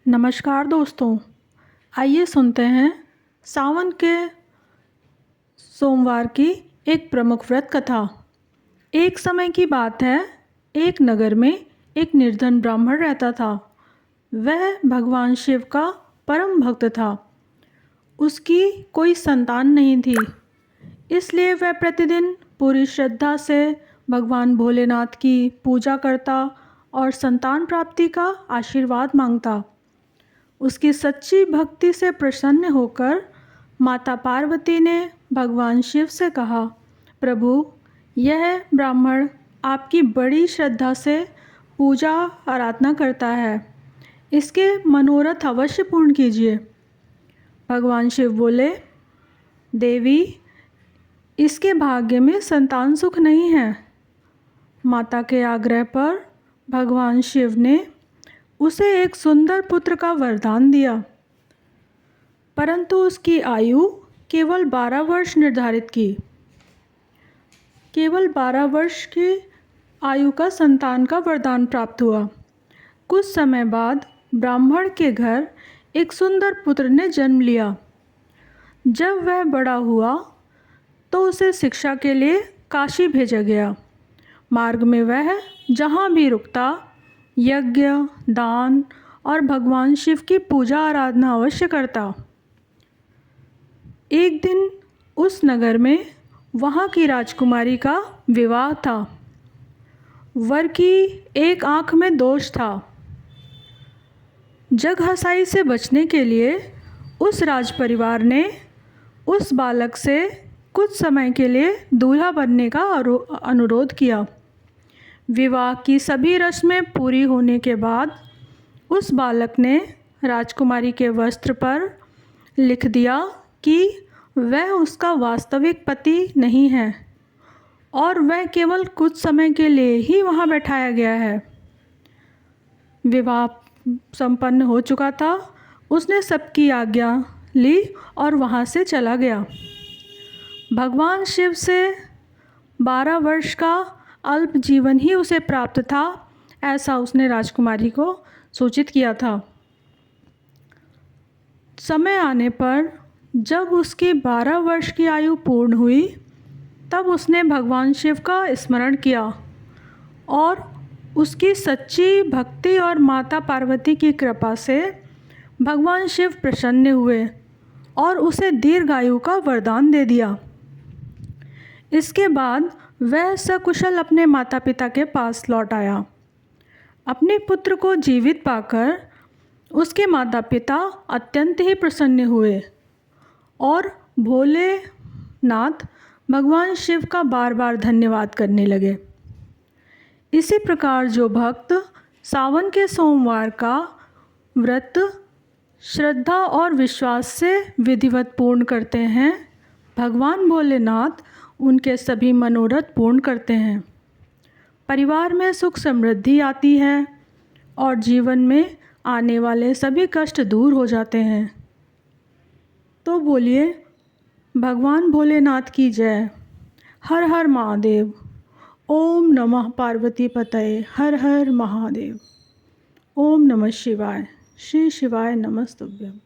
नमस्कार दोस्तों, आइए सुनते हैं सावन के सोमवार की एक प्रमुख व्रत कथा। एक समय की बात है, एक नगर में एक निर्धन ब्राह्मण रहता था। वह भगवान शिव का परम भक्त था। उसकी कोई संतान नहीं थी, इसलिए वह प्रतिदिन पूरी श्रद्धा से भगवान भोलेनाथ की पूजा करता और संतान प्राप्ति का आशीर्वाद मांगता। उसकी सच्ची भक्ति से प्रसन्न होकर माता पार्वती ने भगवान शिव से कहा, प्रभु, यह ब्राह्मण आपकी बड़ी श्रद्धा से पूजा आराधना करता है, इसके मनोरथ अवश्य पूर्ण कीजिए। भगवान शिव बोले, देवी, इसके भाग्य में संतान सुख नहीं है। माता के आग्रह पर भगवान शिव ने उसे एक सुंदर पुत्र का वरदान दिया, परंतु उसकी आयु केवल 12 वर्ष निर्धारित की। केवल 12 वर्ष की आयु का संतान का वरदान प्राप्त हुआ। कुछ समय बाद ब्राह्मण के घर एक सुंदर पुत्र ने जन्म लिया। जब वह बड़ा हुआ तो उसे शिक्षा के लिए काशी भेजा गया। मार्ग में वह जहाँ भी रुकता, यज्ञ, दान और भगवान शिव की पूजा आराधना अवश्य करता। एक दिन उस नगर में वहाँ की राजकुमारी का विवाह था। वर की एक आँख में दोष था। जग हंसाई से बचने के लिए उस राजपरिवार ने उस बालक से कुछ समय के लिए दूल्हा बनने का अनुरोध किया। विवाह की सभी रस्में पूरी होने के बाद उस बालक ने राजकुमारी के वस्त्र पर लिख दिया कि वह उसका वास्तविक पति नहीं है और वह केवल कुछ समय के लिए ही वहाँ बैठाया गया है। विवाह संपन्न हो चुका था। उसने सबकी आज्ञा ली और वहाँ से चला गया। भगवान शिव से 12 वर्ष का अल्प जीवन ही उसे प्राप्त था, ऐसा उसने राजकुमारी को सूचित किया था। समय आने पर जब उसकी 12 वर्ष की आयु पूर्ण हुई, तब उसने भगवान शिव का स्मरण किया और उसकी सच्ची भक्ति और माता पार्वती की कृपा से भगवान शिव प्रसन्न हुए और उसे दीर्घायु का वरदान दे दिया। इसके बाद वह सकुशल अपने माता पिता के पास लौट आया। अपने पुत्र को जीवित पाकर उसके माता पिता अत्यंत ही प्रसन्न हुए और भोलेनाथ भगवान शिव का बार बार धन्यवाद करने लगे। इसी प्रकार जो भक्त सावन के सोमवार का व्रत श्रद्धा और विश्वास से विधिवत पूर्ण करते हैं, भगवान भोलेनाथ उनके सभी मनोरथ पूर्ण करते हैं। परिवार में सुख समृद्धि आती है और जीवन में आने वाले सभी कष्ट दूर हो जाते हैं। तो बोलिए, भगवान भोलेनाथ की जय। हर हर महादेव। ओम नमः पार्वती पतये। हर हर महादेव। ओम नमः शिवाय। श्री शिवाय नमस्तुभ्यं।